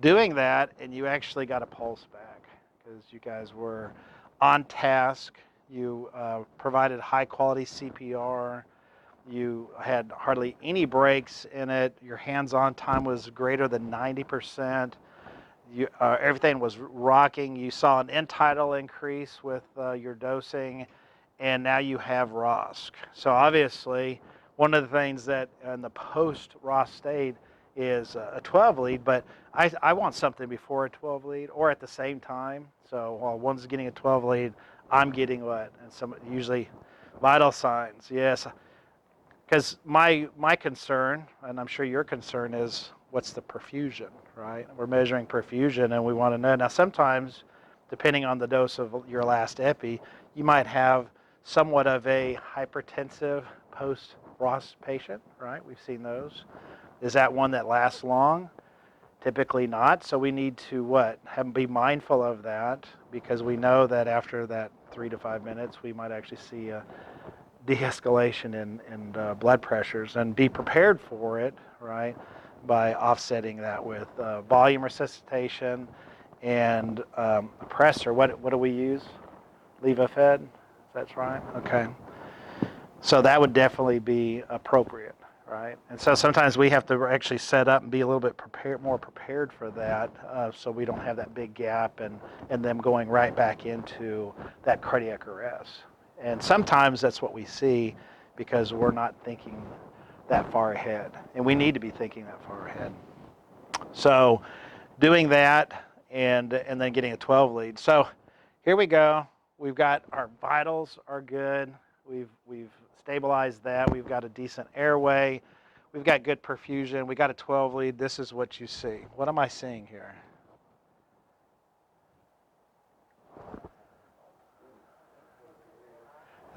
doing that, and you actually got a pulse back because you guys were on task. You provided high quality CPR. You had hardly any breaks in it. Your hands-on time was greater than 90%. Everything was rocking. You saw an end tidal increase with your dosing, and now you have ROSC. So obviously, one of the things that in the post-ROSC state is a 12 lead, but I want something before a 12 lead or at the same time. So while one's getting a 12 lead, I'm getting what? And some usually vital signs, yes. Because my concern, and I'm sure your concern is, what's the perfusion, right? We're measuring perfusion, and we want to know. Now, sometimes, depending on the dose of your last epi, you might have somewhat of a hypertensive post-ROS patient, right? We've seen those. Is that one that lasts long? Typically not. So we need to be mindful of that, because we know that after that 3 to 5 minutes, we might actually see a de-escalation in blood pressures, and be prepared for it, right, by offsetting that with volume resuscitation and a pressor. What do we use? Levophed? That's right? Okay. So that would definitely be appropriate, right? And so sometimes we have to actually set up and be a little bit more prepared for that, so we don't have that big gap and them going right back into that cardiac arrest. And sometimes that's what we see because we're not thinking that far ahead. And we need to be thinking that far ahead. So doing that and then getting a 12 lead. So here we go. We've got our vitals are good. We've stabilized that. We've got a decent airway. We've got good perfusion. We got a 12 lead. This is what you see. What am I seeing here?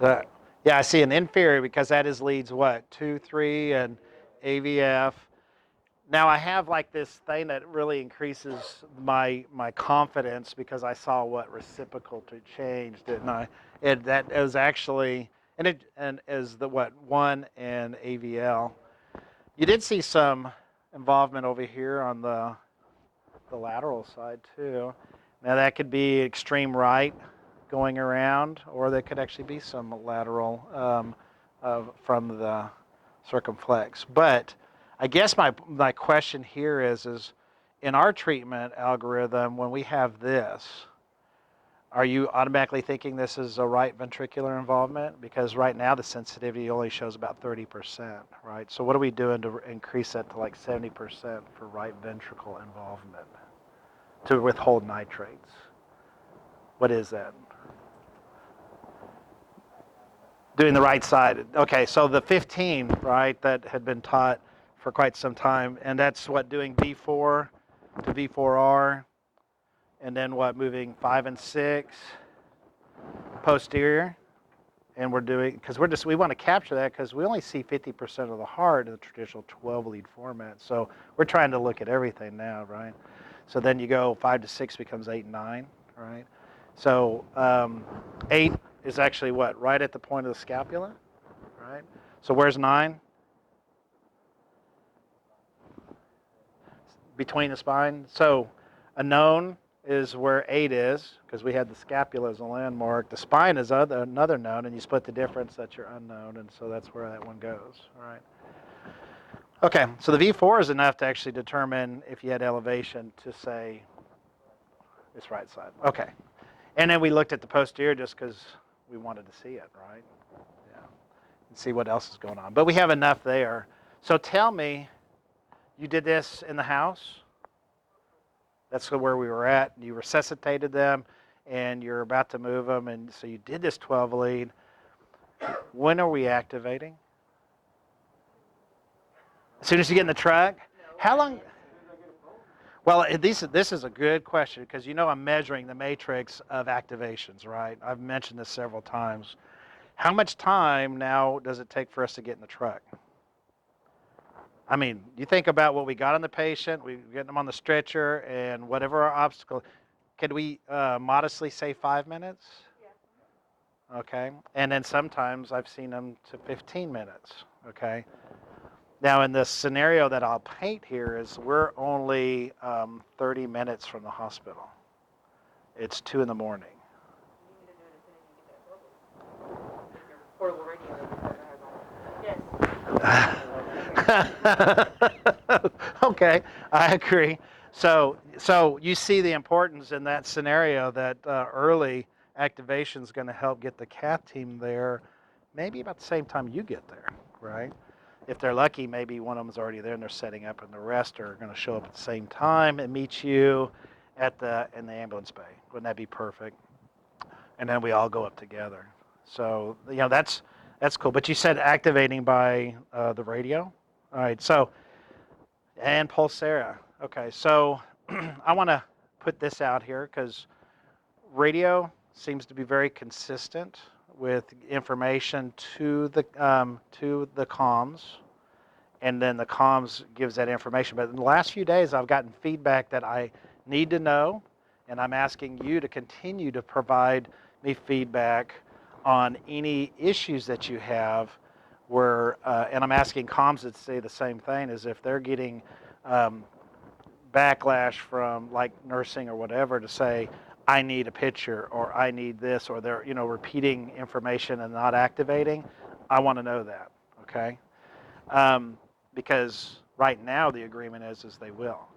Yeah, I see an inferior because that is leads what? 2, 3, and AVF. Now I have like this thing that really increases my confidence because I saw what reciprocal to change, didn't I? That is actually and is the 1 and AVL. You did see some involvement over here on the lateral side too. Now that could be extreme right going around, or there could actually be some lateral from the circumflex. But I guess my question here is in our treatment algorithm, when we have this, are you automatically thinking this is a right ventricular involvement? Because right now the sensitivity only shows about 30%, right? So what are we doing to increase that to like 70% for right ventricle involvement to withhold nitrates? What is that? Doing the right side. Okay, so the 15, right, that had been taught for quite some time, and that's what, doing V4 to V4R, and then what, moving 5 and 6 posterior, and we're doing, because we want to capture that because we only see 50% of the heart in the traditional 12 lead format, so we're trying to look at everything now, right? So then you go 5 to 6 becomes 8 and 9, right? So 8 is actually what? Right at the point of the scapula, right? So where's 9? Between the spine. So a known is where 8 is, because we had the scapula as a landmark. The spine is another known, and you split the difference, that's your unknown, and so that's where that one goes, all right? Okay, so the V4 is enough to actually determine if you had elevation to say this right side. Okay, and then we looked at the posterior just because we wanted to see it, right? Yeah, and see what else is going on. But we have enough there. So tell me, you did this in the house? That's where we were at. You resuscitated them, and you're about to move them, and so you did this 12 lead. When are we activating? As soon as you get in the truck? How long? Well, this is a good question because you know I'm measuring the matrix of activations, right? I've mentioned this several times. How much time now does it take for us to get in the truck? I mean, you think about what we got on the patient, we get them on the stretcher, and whatever our obstacle, could we modestly say 5 minutes? Yeah. Okay, and then sometimes I've seen them to 15 minutes, okay? Now, in the scenario that I'll paint here is we're only 30 minutes from the hospital. It's 2 in the morning. Portable radio. Okay, I agree. So you see the importance in that scenario that early activation is going to help get the cath team there, maybe about the same time you get there, right? If they're lucky, maybe one of them's already there and they're setting up, and the rest are going to show up at the same time and meet you in the ambulance bay. Wouldn't that be perfect? And then we all go up together. So that's cool. But you said activating by the radio. All right. So and Pulsera. Okay. So I want to put this out here because radio seems to be very consistent with information to the comms, and then the comms gives that information. But in the last few days, I've gotten feedback that I need to know, and I'm asking you to continue to provide me feedback on any issues that you have where, and I'm asking comms to say the same thing, as if they're getting backlash from like nursing or whatever to say, I need a picture or I need this, or they're repeating information and not activating. I want to know that, okay? Because right now the agreement is they will.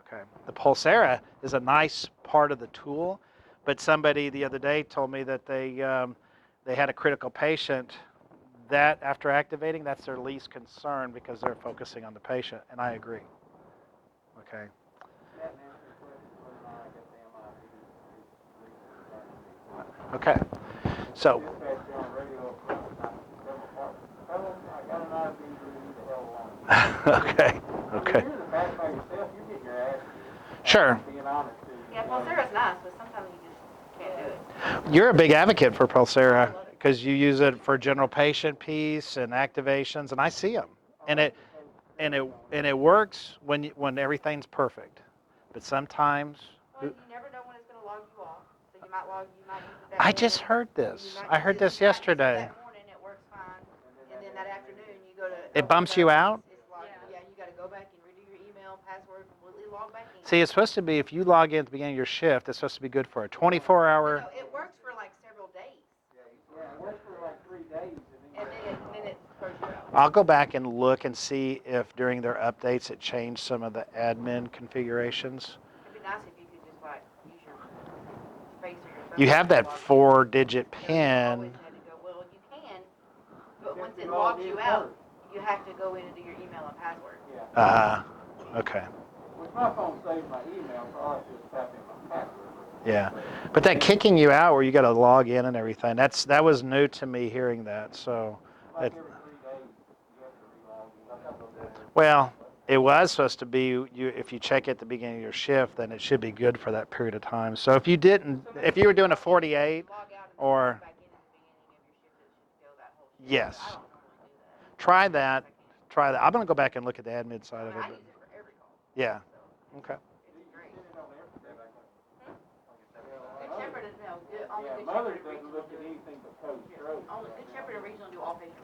Okay. The Pulsera is a nice part of the tool, but somebody the other day told me that they had a critical patient that after activating, that's their least concern because they're focusing on the patient, and I agree. Okay. Okay. So. Okay. Okay. Sure. Yeah, Pulsera's nice, but sometimes you just can't do it. You're a big advocate for Pulsera because you use it for general patient piece and activations, and I see them, and it works when everything's perfect, but sometimes. Well, you never know when it's going to log you off, so you might use it that I morning. just heard this. I heard this You might use it yesterday. that morning, it works fine, and then that afternoon you go to. It bumps you out? It's logged. Yeah, you got to go back and redo your email, password, completely log back in. See, it's supposed to be if you log in at the beginning of your shift, it's supposed to be good for a 24-hour. It works for like several days. Yeah, it works for like 3 days, and then it throws you out. I'll go back and look and see if during their updates it changed some of the admin configurations. It'd be nice if you could just like use your face or your phone. You have that 4-digit pin. Well, you can, but once it logs you out, you have to go in and do your email and password. Okay. With my phone saves my email, so I just type in my password. Yeah, but that kicking you out where you got to log in and everything, that was new to me hearing that. So, Like every 3 days, you have to relog in. Well, it was supposed to be if you check at the beginning of your shift, then it should be good for that period of time. So if you were doing a 48 or yes, try that. I'm going to go back and look at the admin side of it. Yeah. Okay. Yeah, Mother doesn't look at anything but code stroke. Good Shepherd and Regional do all patients.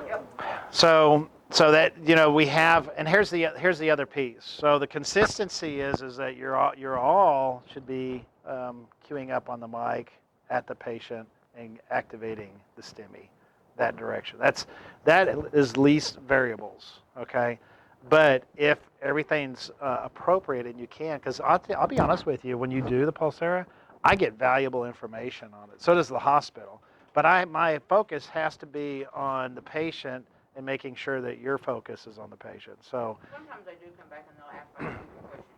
Yep. So that we have, and here's the other piece. So the consistency is that you're all should be queuing up on the mic at the patient and activating the STEMI that direction. That is least variables. Okay. But if everything's appropriate and you can, because I'll be honest with you, when you do the Pulsera, I get valuable information on it. So does the hospital. But my focus has to be on the patient and making sure that your focus is on the patient. So sometimes they do come back and they'll ask me questions.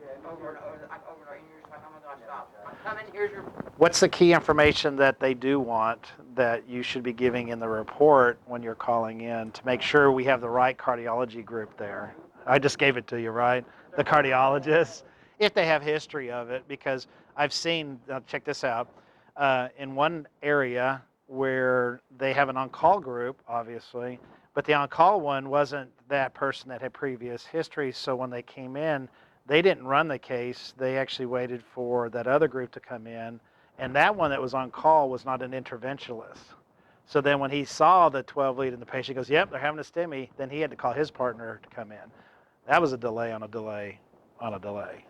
Yeah, over and over, and you're just like, oh my gosh, stop. I'm coming, here's your. What's the key information that they do want that you should be giving in the report when you're calling in to make sure we have the right cardiology group there? I just gave it to you, right? The cardiologists, if they have history of it, because I've seen, check this out, in one area where they have an on-call group, obviously, but the on-call one wasn't that person that had previous history, so when they came in, they didn't run the case. They actually waited for that other group to come in, and that one that was on call was not an interventionalist. So then when he saw the 12 lead and the patient goes, yep, they're having a STEMI, then he had to call his partner to come in. That was a delay on a delay on a delay.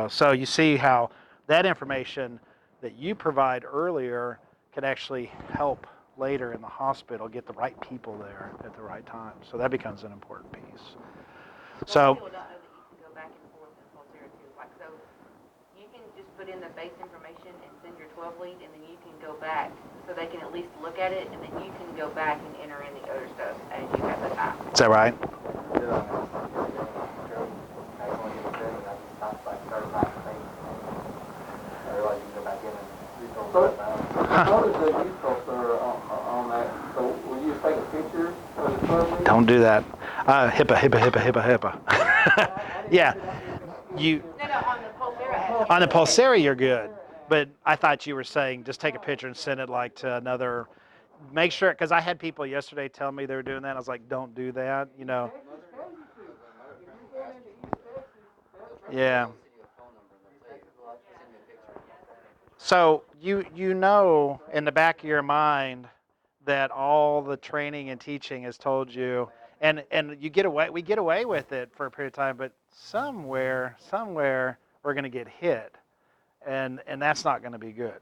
So you see how that information that you provide earlier can actually help later in the hospital get the right people there at the right time. So that becomes an important piece. So People don't know that you can go back and forth in Pulsera too. Like, so you can just put in the base information and send your 12 lead, and then you can go back so they can at least look at it, and then you can go back and enter in the other stuff as you have the time. is that right? What is the use filter on that? So will you take a picture of the 12 lead? Don't do that. HIPAA. Yeah. No, on the Pulsera. On the Pulsera, you're good. But I thought you were saying just take a picture and send it like to another. Make sure, because I had people yesterday tell me they were doing that. I was like, don't do that. Yeah. So you know in the back of your mind that all the training and teaching has told you, and we get away with it for a period of time, but somewhere we're going to get hit, and that's not going to be good.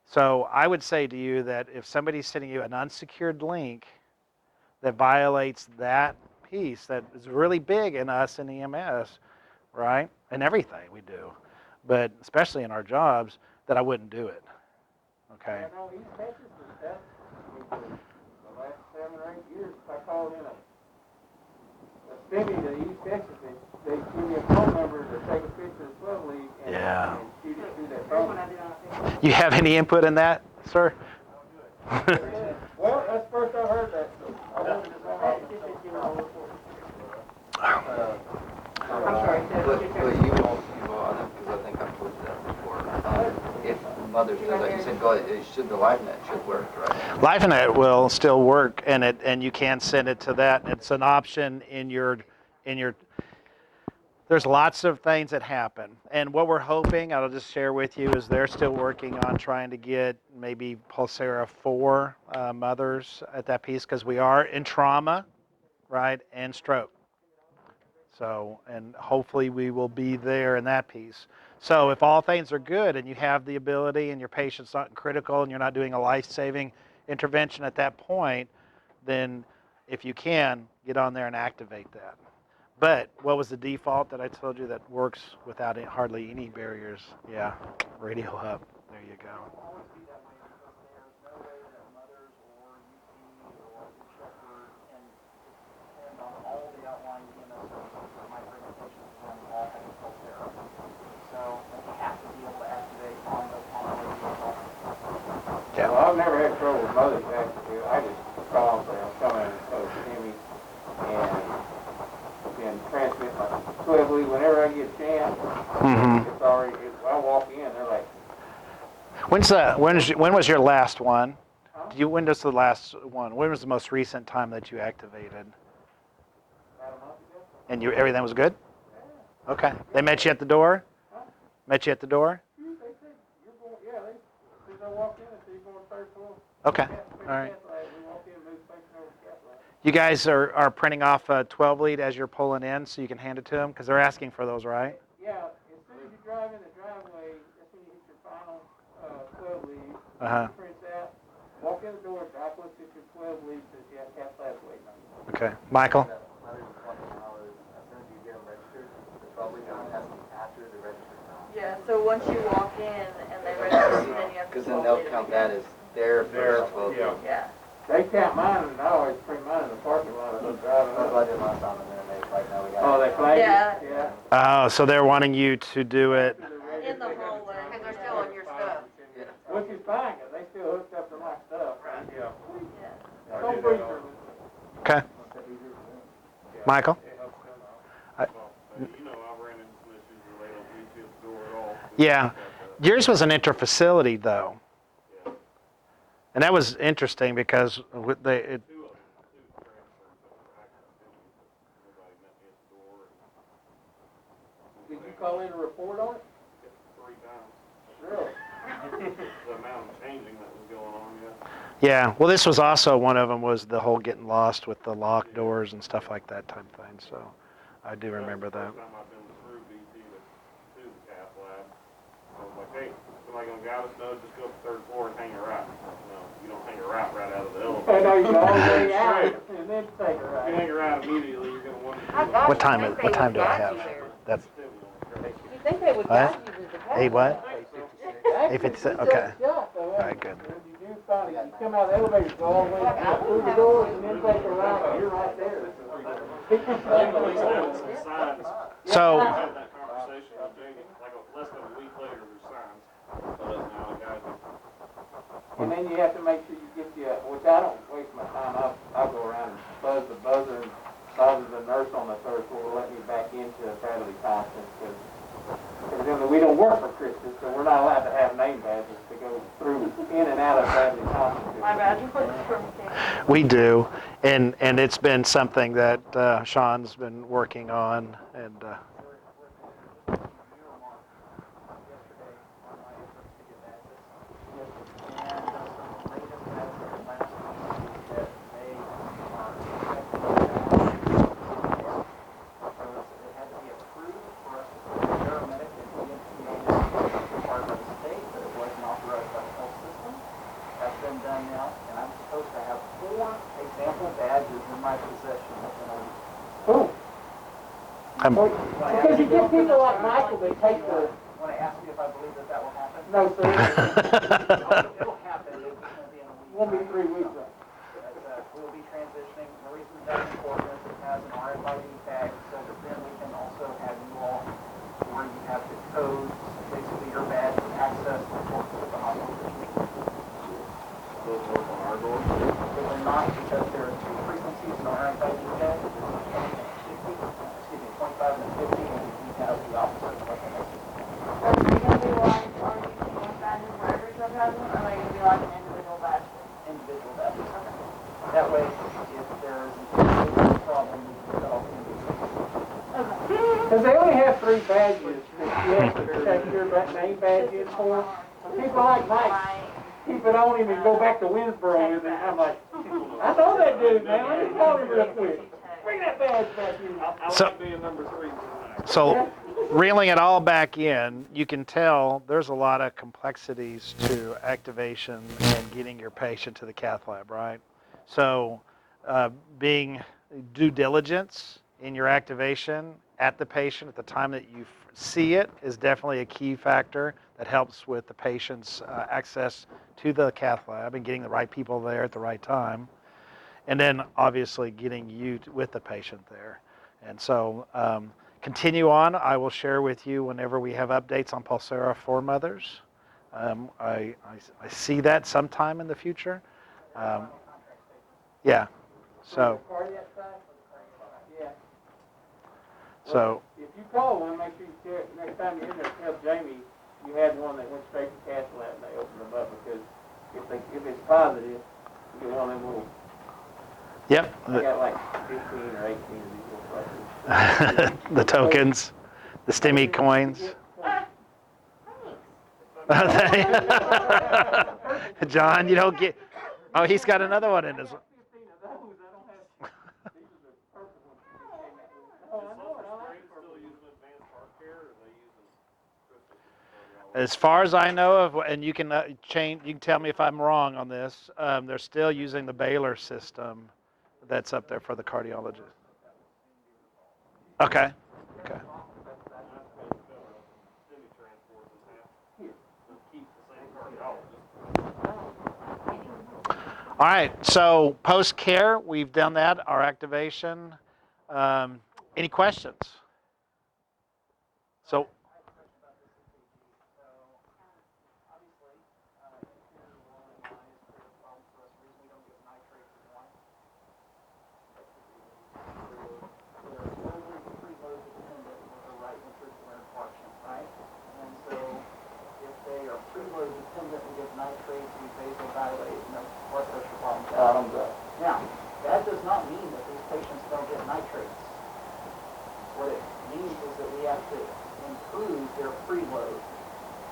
So I would say to you that if somebody's sending you an unsecured link that violates that piece that is really big in us in EMS, right, and everything we do, but especially in our jobs, that I wouldn't do it. Okay. I know East Texas and stuff. The last 7 or 8 years, if I called in a STEMI to East Texas, they give me a phone number to take a picture of the 12 lead and, Yeah. and shoot it through that Here's phone. what I did on a picture. You have any input in that, sir? Well, that's the first I heard that. So I wanted to know how I'm sorry, But you won't, because I think I've told you that before. If mothers do that, you said the LiveNet should work, right? LiveNet will still work, and you can send it to that. It's an option in your. There's lots of things that happen, and what we're hoping, I'll just share with you, is they're still working on trying to get maybe Pulsera for mothers at that piece, because we are in trauma, right, and stroke. So, and hopefully we will be there in that piece. So if all things are good and you have the ability and your patient's not critical and you're not doing a life-saving intervention at that point, then if you can, get on there and activate that. But what was the default that I told you that works without hardly any barriers? Yeah, Radio Hub. There you go. Yeah. Well, I've never had trouble with mothers actually. I just call and say I'm coming and so STEMI and can transmit my 12 lead whenever I get a chance. Mm-hmm. It's already, I walk in, they're like, When was your last one? When was the last one? When was the most recent time that you activated? about a month ago. And everything was good? Okay. They met you at the door? Met you at the door? They said, you're going, yeah, as soon as I walked in, they said, you're going third floor. Okay. Yeah, All right. we walked in, moved facing over the cath lab. You guys are printing off a 12 lead as you're pulling in so you can hand it to them? Because they're asking for those, right? Yeah, as soon as you drive in the driveway, that's when you hit your final 12 lead. Uh-huh. Prints out, walk in the door, drop looks at your 12 lead, says you have cath labs waiting on you. Okay. Michael? Yeah, so once you walk in and they register, then you have to. Because then they'll count that as their first 12 yeah. lead. Yeah. They count mine, and I always print mine in the parking lot as I'm driving That's what I up. did last time, and then they like, no, we got. Oh, they flag Yeah. it? Yeah. Oh, so they're wanting you to do it. In the hallway. Because they're still on your stuff. Which is fine, 'cause they still hooked up to my stuff. Right. Yeah. Yeah. Don't breathe through Okay. Michael? You know, I ran into some issues where they don't reach his door at all. Yeah. Yours was an interfacility, though. And that was interesting because Two transfers that were nobody met me at the door Did you call in a report on it? 3 times. Really? The amount of changing that was going on, yeah. Yeah, well, this was also one of them was the whole getting lost with the locked doors and stuff like that type thing. So I do remember that. First time I've been through BT to the cath lab, I was like, hey, somebody gonna guide us? No, just go up the third floor and hang a route. No, you don't hang a route right out of the I elevator. know you go all the way out Straight. and then take her If you out. hang a route immediately, you're gonna wonder. What time is? What time do I have? That's You think they would What? guide you with the path? 8 what? Actually, 8:56, it's okay. just shut, though, All right, good. When you do finally, you come out of the elevator, go all the way out through the doors and then take a right, you're right there. Some signs. So I had that conversation with Jamie, like less than a week later, there's signs. So that's now the guys. And then you have to make sure you get which I don't waste my time, I'll go around and buzz the buzzer and bother the nurse on the third floor to let me back into Bradley Thompson, because we don't work for Christus, so we're not allowed to have name badges to go through, in and out of Bradley Thompson. My badge was from King. we do, and it's been something that Sean's been working on, and Because you get people like Michael that take the... Want to ask me if I believe that will happen? No, sir. It'll happen. It's going to be in a week. Won't be 3 weeks. We'll be transitioning. The reason that's important is it has an RFID tag, so that then we can also have you all where you have the codes, basically your badge and access to the hospital. Those work on our door. But they're not, because there are 2 frequencies in RFID tag. 25 and 50, and we have the opposite of what they make. Are they gonna be like, are you using one badges for every sub has one, or are they gonna be like an individual badge? Individual badges. That way, if there's a problem, we can cut off the individual. Because they only have 3 badges that you have to check your name badge in for. And people like Mike keep it on him and go back to Winsboro with him. I'm like, I know that dude, man. Let me call him real quick. Bring that badge back here. I So- like being number 3. so reeling it all back in, you can tell there's a lot of complexities to activation and getting your patient to the cath lab, right? So being due diligence in your activation at the patient at the time that you see it is definitely a key factor that helps with the patient's access to the cath lab and getting the right people there at the right time. And then obviously getting you with the patient there. And so continue on. I will share with you whenever we have updates on Pulsera for mothers. I see that sometime in the future. Yeah. So, Cardiac side? Yeah. so If you call one, make sure you check, next time you're in there, tell Jamie you had one that went straight to cath lab and they opened them up, because if it's positive, you get one of them little, yep. I got like 15 or 18 of these little fuckers. The tokens, the STEMI coins. John, you don't get. Oh, he's got another one in his. 15 of those, I don't have, these are the purple ones you just came out with. Oh, I know it, I like the purple Still ones. using advanced heart care, or are they using Christus? As far as I know of, and you can change. You can tell me if I'm wrong on this. They're still using the Baylor system that's up there for the cardiologist. Okay. Okay. All right, so post-care, we've done that, our activation. Any questions? So, Preload dependent and give nitrates and vasodilate and no blood pressure problems bottoms up. Now, that does not mean that these patients don't get nitrates. What it means is that we have to improve their preload.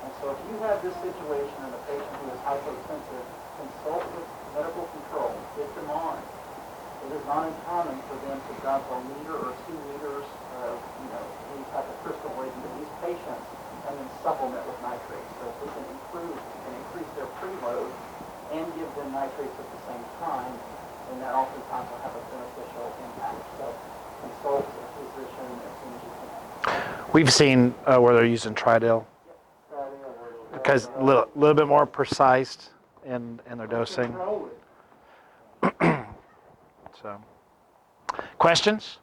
And So if you have this situation in a patient who is hypotensive, consult with medical control, get them on. It is not uncommon for them to dump a liter or 2 liters of, any type of crystalloid into these patients and then supplement with nitrates. So if we can improve and increase their preload and give them nitrates at the same time, then that oftentimes will have a beneficial impact. So consult a physician as soon as you can. We've seen where they're using Tridil because a little bit more precise in their dosing. Control it. So, questions?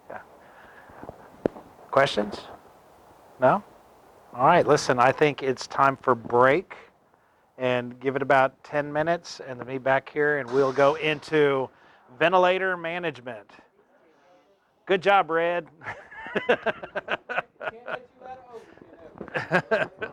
Yeah. Questions? No? All right, listen, I think it's time for break and give it about 10 minutes and then be back here and we'll go into ventilator management. Good job, Red. Can't let you let it over,